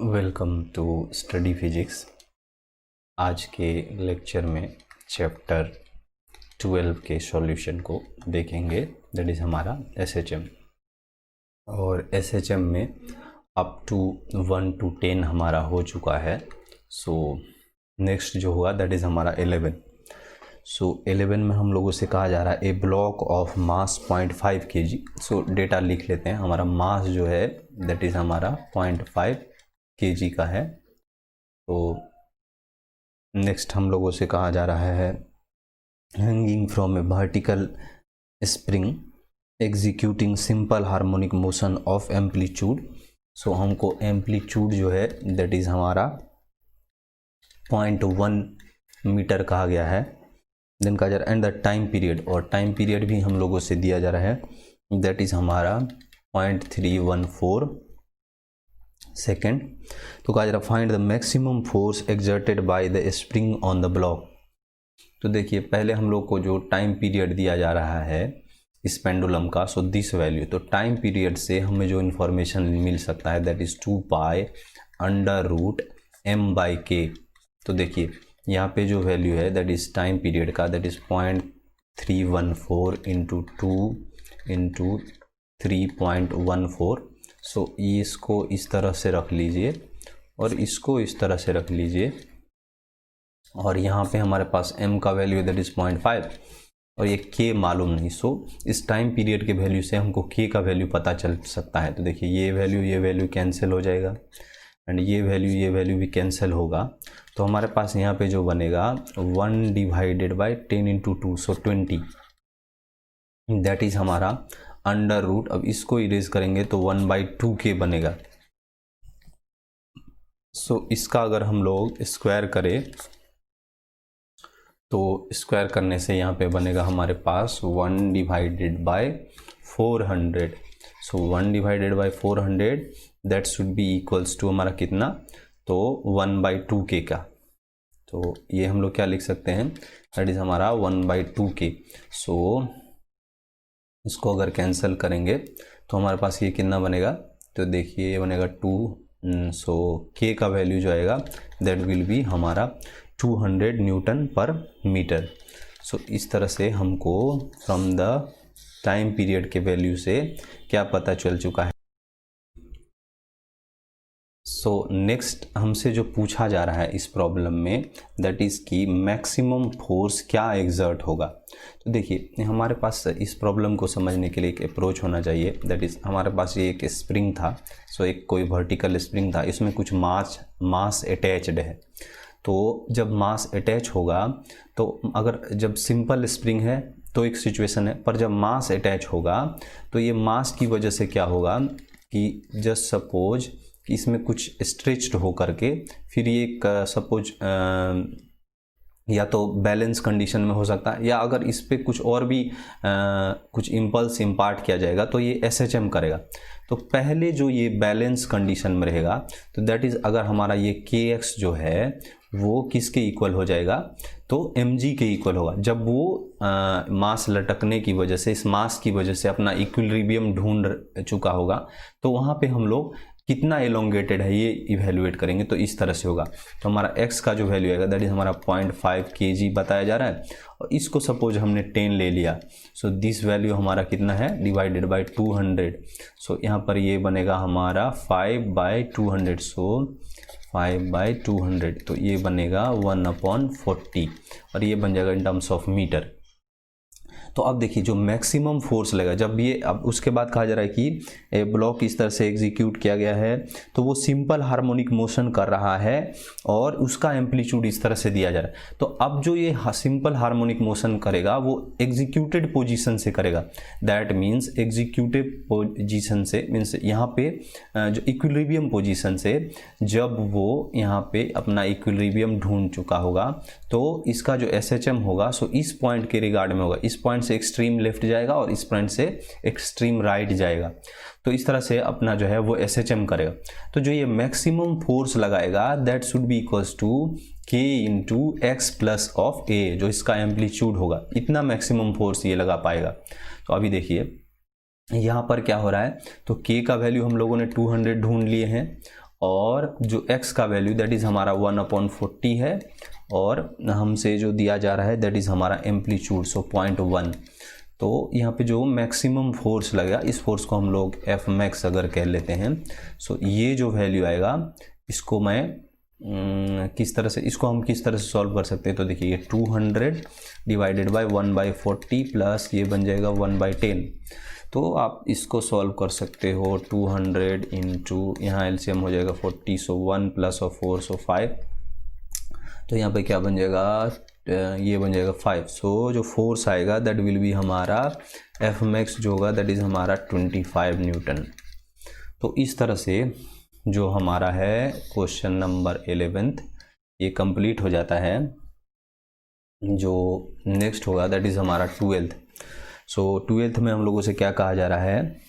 Welcome to study physics. आज के lecture में चैप्टर 12 के सॉल्यूशन को देखेंगे, दैट इज़ हमारा एसएचएम। और एसएचएम में अप टू 1 to 10 हमारा हो चुका है। सो नेक्स्ट जो हुआ दैट इज़ हमारा 11। सो 11 में हम लोगों से कहा जा रहा है a block of mass 0.5 kg। So data लिख लेते हैं। हमारा मास जो है दैट इज़ हमारा 0.5 kg का है। तो नेक्स्ट हम लोगों से कहा जा रहा है hanging from a vertical spring executing simple harmonic motion of amplitude. So हमको एम्पलीट्यूड जो है दैट इज़ हमारा 0.1 मीटर कहा गया है। देन कहा जा रहा है एंड द टाइम पीरियड, और टाइम पीरियड भी हम लोगों से दिया जा रहा है दैट इज़ हमारा 0.314 सेकेंड। तो कहा जा रहा है find the maximum force exerted by the spring on the block. तो देखिए पहले हम लोग को जो टाइम पीरियड दिया जा रहा है इस पेंडुलम का, सो दिस वैल्यू, तो टाइम पीरियड से हमें जो इन्फॉर्मेशन मिल सकता है that is 2 pi under root m/k। तो देखिए यहाँ पे जो वैल्यू है दैट इज़ टाइम पीरियड का that is 0.314 into 2 into 3.14। So इसको इस तरह से रख लीजिए और इसको इस तरह से रख लीजिए, और यहाँ पे हमारे पास m का वैल्यू दैट इज़ 0.5 और ये k मालूम नहीं। सो इस टाइम पीरियड के वैल्यू से हमको k का वैल्यू पता चल सकता है। तो देखिए ये वैल्यू कैंसिल हो जाएगा एंड ये वैल्यू भी कैंसिल होगा। तो हमारे पास यहाँ पे जो बनेगा 1 divided by 10 into 2, so 20 that is हमारा अंडर रूट। अब इसको इरेज करेंगे तो 1/2k बनेगा। सो इसका अगर हम लोग स्क्वायर करें तो स्क्वायर करने से यहाँ पे बनेगा हमारे पास 1 divided by 400। So 1 divided by 400 that should be equals to हमारा कितना, तो 1/2k का। तो ये हम लोग क्या लिख सकते हैं दैट इज़ हमारा 1/2k। सो इसको अगर कैंसिल करेंगे तो हमारे पास ये कितना बनेगा, तो देखिए ये बनेगा 2। सो k का वैल्यू जो आएगा दैट विल बी हमारा 200 न्यूटन पर मीटर। सो इस तरह से हमको फ्रॉम द टाइम पीरियड के वैल्यू से क्या पता चल चुका है। सो नेक्स्ट हमसे जो पूछा जा रहा है इस प्रॉब्लम में दैट इज़ कि मैक्सिमम फोर्स क्या एग्जर्ट होगा। तो देखिए हमारे पास इस प्रॉब्लम को समझने के लिए एक अप्रोच होना चाहिए दैट इज़ हमारे पास ये एक स्प्रिंग था। सो एक कोई वर्टिकल स्प्रिंग था, इसमें कुछ मास अटैच्ड है। तो जब मास अटैच होगा तो अगर जब सिंपल स्प्रिंग है तो एक सिचुएशन है, पर जब मास अटैच होगा तो ये मास की वजह से क्या होगा कि जस्ट सपोज कि इसमें कुछ स्ट्रेच्ड हो करके फिर ये सपोज या तो बैलेंस कंडीशन में हो सकता है, या अगर इस पर कुछ और भी कुछ इम्पल्स इम्पार्ट किया जाएगा तो ये एसएचएम करेगा। तो पहले जो ये बैलेंस कंडीशन में रहेगा तो दैट इज़ अगर हमारा ये kx जो है वो किसके इक्वल हो जाएगा, तो mg के इक्वल होगा। जब वो मास लटकने की वजह से, इस मास की वजह से अपना इक्विलिब्रियम ढूंढ चुका होगा, तो वहाँ पे हम लोग कितना एलोंगेटेड है ये इवेल्युएट करेंगे। तो इस तरह से होगा। तो हमारा x का जो वैल्यू आएगा दैट इज़ हमारा 0.5 kg बताया जा रहा है, और इसको सपोज हमने 10 ले लिया। सो दिस वैल्यू हमारा कितना है डिवाइडेड बाय 200। सो यहाँ पर ये बनेगा हमारा 5/200। सो 5/200 तो ये बनेगा 1/40 और ये बन जाएगा इन टर्म्स ऑफ मीटर। तो अब देखिए जो मैक्सिमम फोर्स लगेगा जब ये, अब उसके बाद कहा जा रहा है कि ब्लॉक इस तरह से एग्जीक्यूट किया गया है तो वो सिंपल हार्मोनिक मोशन कर रहा है और उसका एम्पलीट्यूड इस तरह से दिया जा रहा है। तो अब जो ये सिंपल हार्मोनिक मोशन करेगा वो एग्जीक्यूटेड पोजीशन से करेगा। दैट मीन्स एग्जीक्यूटिव पोजीशन से मीन्स यहाँ पे जो इक्विलिब्रियम पोजीशन से जब वो यहाँ पे अपना इक्विलिब्रियम ढूंढ चुका होगा तो इसका जो एसएचएम होगा सो इस पॉइंट के रिगार्ड में होगा। इस पॉइंट से एक्सट्रीम लेफ्ट जाएगा और इस पॉइंट से एक्सट्रीम राइट जाएगा। तो इस तरह से अपना जो है वो एसएचएम करेगा। तो जो ये मैक्सिमम फोर्स लगाएगा that should be equals to k into x plus of a, जो इसका एम्पलीट्यूड होगा, इतना मैक्सिमम फोर्स ये लगा पाएगा। तो अभी देखिए यहाँ पर क्या हो रहा है, तो k का वैल्यू हम लोगों ने 200 ढूंढ लिए हैं और जो x का वैल्यू दैट इज़ हमारा 1/40 है, और हमसे जो दिया जा रहा है दैट इज़ हमारा एम्पलीट्यूड, सो 0.1। तो यहाँ पे जो मैक्सिमम फोर्स लगेगा, इस फोर्स को हम लोग एफ मैक्स अगर कह लेते हैं। सो ये जो वैल्यू आएगा इसको मैं किस तरह से, इसको हम किस तरह से सॉल्व कर सकते हैं। तो देखिए ये 200 डिवाइडेड बाय 1/40 प्लस ये बन जाएगा 1/10। तो आप इसको सॉल्व कर सकते हो 200 इंटू, यहाँ एलसीएम हो जाएगा 40, सो 1 प्लस और 4 सो 5। तो यहाँ पे क्या बन जाएगा, ये बन जाएगा 5। सो जो फोर्स आएगा दैट विल बी हमारा एफ मैक्स जो होगा दैट इज़ हमारा 25 न्यूटन। तो इस तरह से जो हमारा है क्वेश्चन नंबर 11 ये कंप्लीट हो जाता है। जो नेक्स्ट होगा दैट इज़ हमारा 12th। सो 12th में हम लोगों से क्या कहा जा रहा है,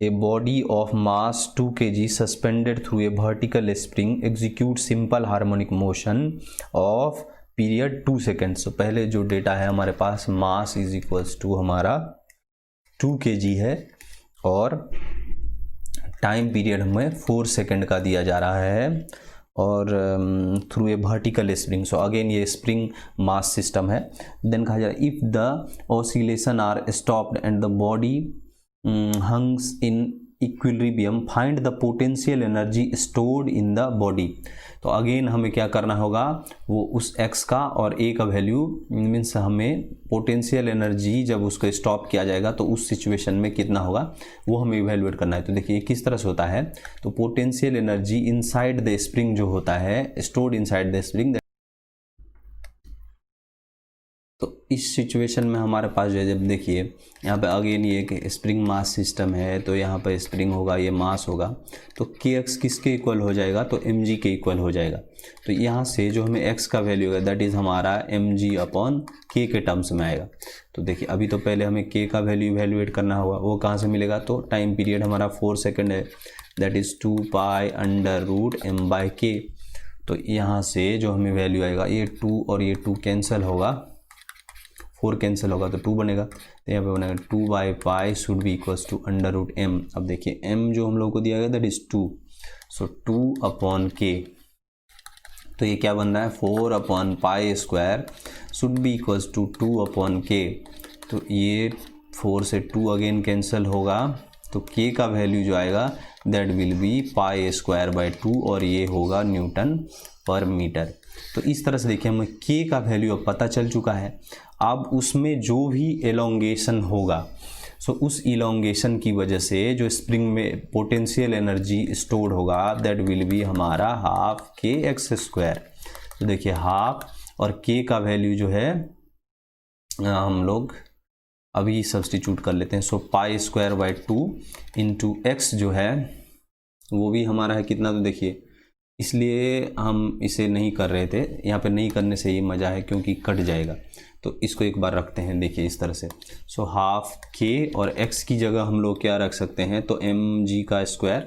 a body of mass 2 kg suspended through a vertical spring execute simple harmonic motion of period 2 seconds. तो पहले जो डेटा है हमारे पास, मास इज इक्वल्स टू हमारा 2 kg है और टाइम पीरियड हमें 4 सेकेंड का दिया जा रहा है, और through a vertical spring. So again ये स्प्रिंग मास सिस्टम है। देन कहा जा रहा है if the oscillation are stopped and the body hangs in equilibrium find the potential energy stored in the body. तो अगेन हमें क्या करना होगा, वो उस x का और a का वैल्यू मीन्स हमें पोटेंशियल एनर्जी जब उसको स्टॉप किया जाएगा तो उस सिचुएशन में कितना होगा वो हमें इवैल्यूएट करना है। तो देखिए किस तरह से होता है, तो potential energy inside the spring जो होता है, स्टोर्ड इनसाइड द स्प्रिंग। तो इस सिचुएशन में हमारे पास जो है, जब देखिए यहाँ पे अगेन ये एक स्प्रिंग मास सिस्टम है, तो यहाँ पे स्प्रिंग होगा, ये मास होगा, तो के एक्स किसके इक्वल हो जाएगा, तो एम जी के इक्वल हो जाएगा। तो यहाँ से जो हमें एक्स का वैल्यू होगा दैट इज़ हमारा एम जी अपॉन के टर्म्स में आएगा। तो देखिए अभी तो पहले हमें के का वैल्यू इवैल्यूएट करना होगा, वो कहाँ से मिलेगा, तो टाइम पीरियड हमारा 4 सेकेंड है, दैट इज़ 2π√m/k। तो यहाँ से जो हमें वैल्यू आएगा, ये 2 और ये 2 कैंसिल होगा, 4 कैंसिल होगा तो 2 बनेगा। तो यहाँ पे बनेगा 2/π should be equals to √m। अब देखिए m जो हम लोग को दिया गया दैट इज़ 2, सो 2/k। तो ये क्या बन रहा है, 4/π² should be equals to 2/k। तो ये 4 से 2 अगेन कैंसिल होगा, तो k का वैल्यू जो आएगा दैट विल बी π²/2 और ये होगा न्यूटन पर मीटर। तो इस तरह से देखिए हमें k का वैल्यू अब पता चल चुका है। अब उसमें जो भी एलोंगेशन होगा, सो उस इलोंगेशन की वजह से जो स्प्रिंग में पोटेंशियल एनर्जी स्टोर्ड होगा दैट विल बी हमारा हाफ kx²। तो देखिए हाफ और k का वैल्यू जो है हम लोग अभी सब्स्टिट्यूट कर लेते हैं। सो π²/2 इंटू x जो है वो भी हमारा है कितना, तो देखिए इसलिए हम इसे नहीं कर रहे थे, यहाँ पे नहीं करने से ये मज़ा है क्योंकि कट जाएगा। तो इसको एक बार रखते हैं, देखिए इस तरह से। सो हाफ k और x की जगह हम लोग क्या रख सकते हैं, तो mg का स्क्वायर।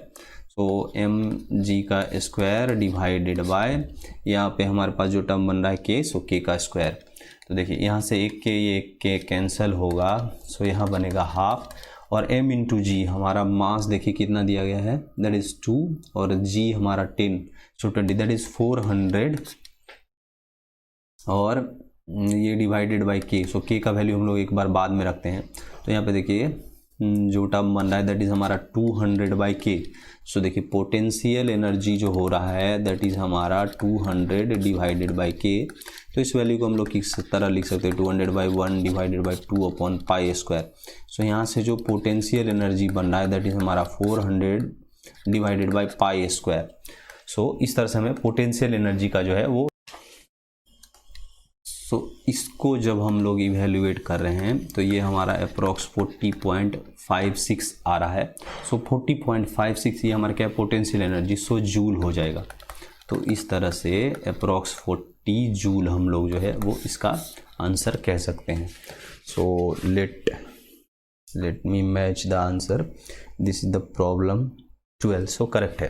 सो mg का स्क्वायर डिवाइडेड बाय, यहाँ पे हमारे पास जो टर्म बन रहा है k, सो k का स्क्वायर। तो देखिए यहाँ से एक k ये एक k कैंसिल होगा, सो यहाँ बनेगा हाफ, और m इंटू जी हमारा मास देखिए कितना दिया गया है दैट इज़ 2 और g हमारा 10, सो 20 दैट इज़ 400 और ये divided by k। So k का वैल्यू हम लोग एक बार बाद में रखते हैं। तो यहाँ पे देखिए जो टर्म बन रहा है दैट इज़ हमारा 200/k। सो देखिए पोटेंशियल एनर्जी जो हो रहा है दैट इज़ हमारा 200 डिवाइडेड बाय k। तो इस वैल्यू को हम लोग किस तरह लिख सकते हैं, 200/1 डिवाइडेड बाय 2/π²। सो यहाँ से जो पोटेंशियल एनर्जी बन रहा है दैट इज़ हमारा 400 डिवाइडेड बाय π²। सो इस तरह से हमें पोटेंशियल एनर्जी का जो है वो, सो इसको जब हम लोग इवेल्युएट कर रहे हैं तो ये हमारा अप्रॉक्स 40.56 आ रहा है। सो 40.56 ये हमारा क्या पोटेंशियल एनर्जी, सो जूल हो जाएगा। तो इस तरह से अप्रॉक्स 40 जूल हम लोग जो है वो इसका आंसर कह सकते हैं। So let me match the answer, this is the problem 12। So correct है।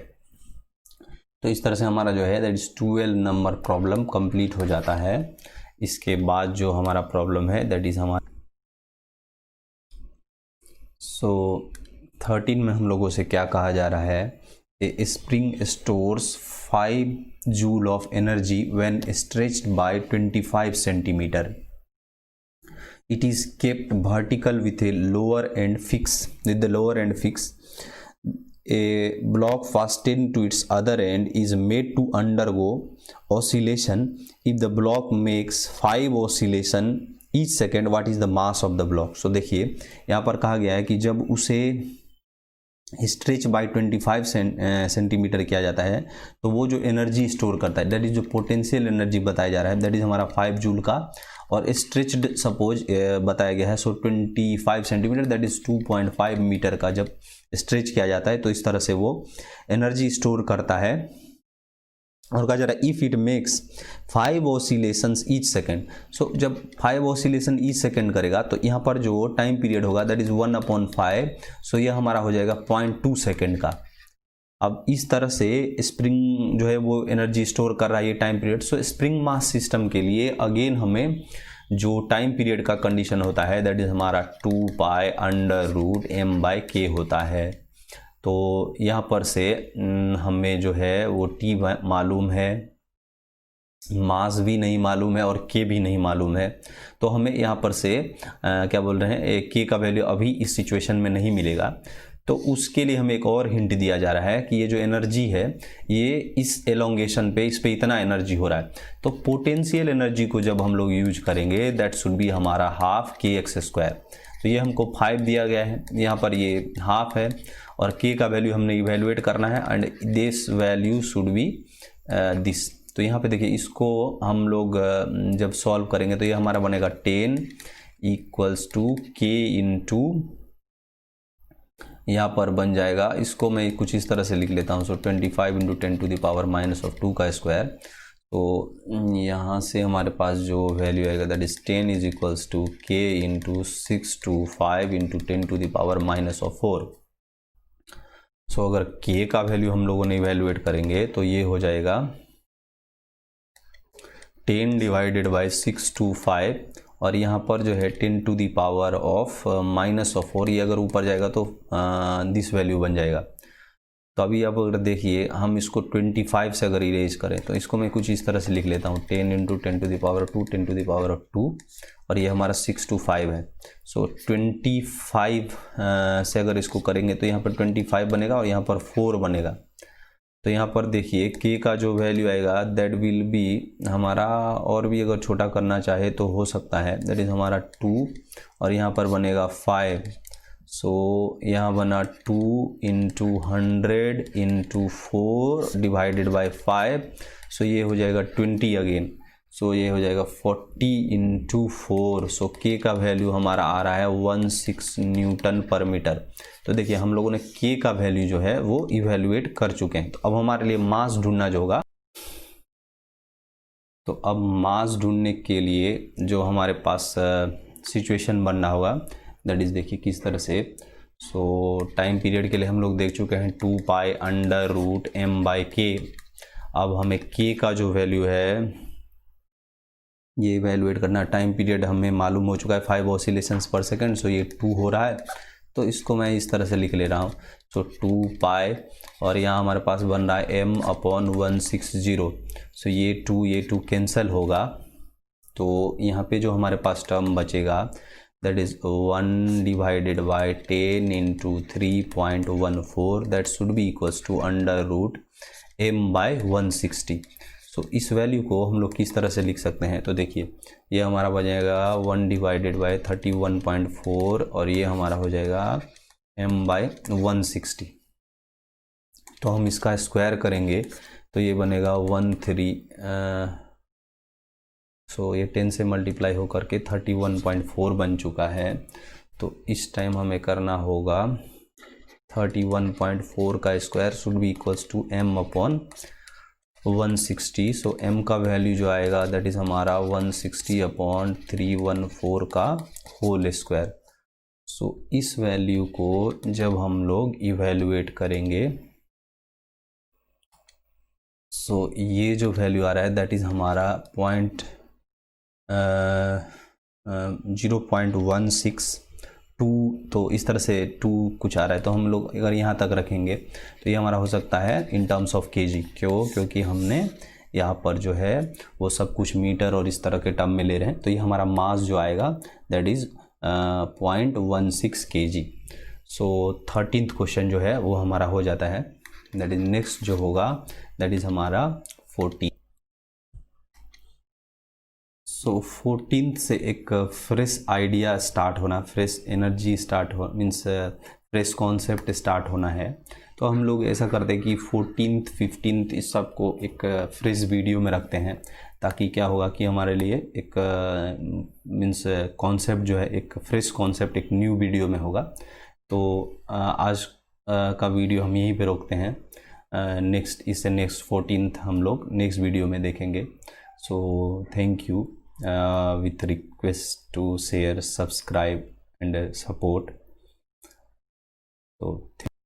तो इस तरह से हमारा जो है that is 12 number problem complete हो जाता है। इसके बाद जो हमारा प्रॉब्लम है दैट इज़ हमारा 13 में हम लोगों से क्या कहा जा रहा है a spring stores 5 joule of energy when stretched by 25 centimetre. It is kept vertical with a lower end fixed. A block fastened to its other end is made to undergo oscillation. If the block makes 5 oscillation each second, what is the mass of the block? So देखिए यहाँ पर कहा गया है कि जब उसे stretch bye 25 centimetre किया जाता है तो वो जो एनर्जी स्टोर करता है, दैट इज जो पोटेंशियल एनर्जी बताया जा रहा है, दैट इज हमारा 5 जूल का, और स्ट्रेच्ड सपोज बताया गया है. सो 25 सेंटीमीटर दैट इज 2.5 मीटर का जब स्ट्रेच किया जाता है तो इस तरह से वो एनर्जी स्टोर करता है. और कहा जा रहा है if it makes 5 oscillations each second. So जब 5 ऑसिलेशन ईच सेकेंड करेगा तो यहाँ पर जो टाइम पीरियड होगा दैट इज 1/5. सो यह हमारा हो जाएगा 0.2 सेकेंड का. अब इस तरह से स्प्रिंग जो है वो एनर्जी स्टोर कर रहा है ये टाइम पीरियड. सो स्प्रिंग मास सिस्टम के लिए अगेन हमें जो टाइम पीरियड का कंडीशन होता है दैट इज हमारा 2π√m/k होता है. तो यहाँ पर से हमें जो है वो t मालूम है, मास भी नहीं मालूम है और k भी नहीं मालूम है. तो हमें यहाँ पर से क्या बोल रहे हैं, k का वैल्यू अभी इस सिचुएशन में नहीं मिलेगा. तो उसके लिए हमें एक और हिंट दिया जा रहा है कि ये जो एनर्जी है ये इस एलोंगेशन पे, इस पे इतना एनर्जी हो रहा है. तो पोटेंशियल एनर्जी को जब हम लोग यूज करेंगे दैट शुड बी हमारा हाफ kx². तो ये हमको 5 दिया गया है, यहाँ पर ये हाफ है और k का वैल्यू हमने इवेलुएट करना है and this value should be this. तो यहाँ पे देखिए इसको हम लोग जब सॉल्व करेंगे तो ये हमारा बनेगा 10 = k इंटू, यहाँ पर बन जाएगा, इसको मैं कुछ इस तरह से लिख लेता हूँ. सो 25 × 10⁻²² तो यहाँ से हमारे पास जो वैल्यू आएगा दैट इज 10 = k × 625 × 10⁻⁻4. सो अगर k का वैल्यू हम लोगों ने इवेलुएट करेंगे तो ये हो जाएगा 10/625 और यहाँ पर जो है 10⁻⁻4. ये अगर ऊपर जाएगा तो दिस वैल्यू बन जाएगा. तो अभी अब अगर देखिए हम इसको 25 से अगर इरेज करें तो इसको मैं कुछ इस तरह से लिख लेता हूँ 10 × 10⁻², और ये हमारा 625 है. सो 25 से अगर इसको करेंगे तो यहाँ पर 25 बनेगा और यहाँ पर 4 बनेगा. तो यहाँ पर देखिए k का जो वैल्यू आएगा दैट विल बी हमारा, और भी अगर छोटा करना चाहे तो हो सकता है, दैट इज़ हमारा 2 और यहाँ पर बनेगा 5. सो यहाँ बना 2 × 100 × 4 / 5. सो ये हो जाएगा 20 अगेन. सो ये हो जाएगा 40 × 4. सो k का वैल्यू हमारा आ रहा है 16 N/m. तो देखिए हम लोगों ने k का वैल्यू जो है वो इवेलुएट कर चुके हैं. तो अब हमारे लिए मास ढूंढना जो होगा, तो अब मास ढूंढने के लिए जो हमारे पास सिचुएशन बनना होगा दैट इज़ देखिए किस तरह से. सो टाइम पीरियड के लिए हम लोग देख चुके हैं 2π√m/k. अब हमें k का जो वैल्यू है ये इवेलुएट करना. टाइम पीरियड हमें मालूम हो चुका है 5 ऑसिलेशंस पर सेकंड. सो ये 2 हो रहा है तो इसको मैं इस तरह से लिख ले रहा हूँ. सो 2π और यहाँ हमारे पास बन रहा है m/160. सो ये 2 कैंसिल होगा तो यहाँ पे जो हमारे पास टर्म बचेगा that is 1/10 × 3.14 that should be equals to √m/160. So इस वैल्यू को हम लोग किस तरह से लिख सकते हैं, तो देखिए ये हमारा बनेगा 1/31.4 और ये हमारा हो जाएगा m/160. तो हम इसका स्क्वायर करेंगे तो ये बनेगा 13. सो ये 10 से मल्टीप्लाई होकर के 31.4 बन चुका है. तो इस टाइम हमें करना होगा 31.4 का square should be equals to m/160. So m का वैल्यू जो आएगा दैट इज़ हमारा 160/314 का होल स्क्वायर. सो इस वैल्यू को जब हम लोग इवेलुएट करेंगे सो ये जो वैल्यू आ रहा है दैट इज़ हमारा 0.16 2, तो इस तरह से 2 कुछ आ रहा है, तो हम लोग अगर यहाँ तक रखेंगे तो ये हमारा हो सकता है इन टर्म्स ऑफ केजी। क्योंकि हमने यहाँ पर जो है वो सब कुछ मीटर और इस तरह के टर्म में ले रहे हैं, तो ये हमारा मास जो आएगा that is 0.16 kg। So 13th question जो है वो हमारा हो जाता है। दैट इज नेक्स्ट जो होगा दैट इज हमारा 14। सो 14th से एक फ्रेश आइडिया स्टार्ट होना, फ्रेश एनर्जी स्टार्ट हो, मीन्स फ्रेश कॉन्सेप्ट स्टार्ट होना है। तो हम लोग ऐसा करते हैं कि 14th 15th इस सब को एक फ्रेश वीडियो में रखते हैं, ताकि क्या होगा कि हमारे लिए एक मीन्स कॉन्सेप्ट जो है एक फ्रेश कॉन्सेप्ट एक न्यू वीडियो में होगा। तो आज का वीडियो हम यहीं पे रोकते हैं। इससे नेक्स्ट 14th हम लोग नेक्स्ट वीडियो में देखेंगे। So thank you, with request to share, subscribe and support. So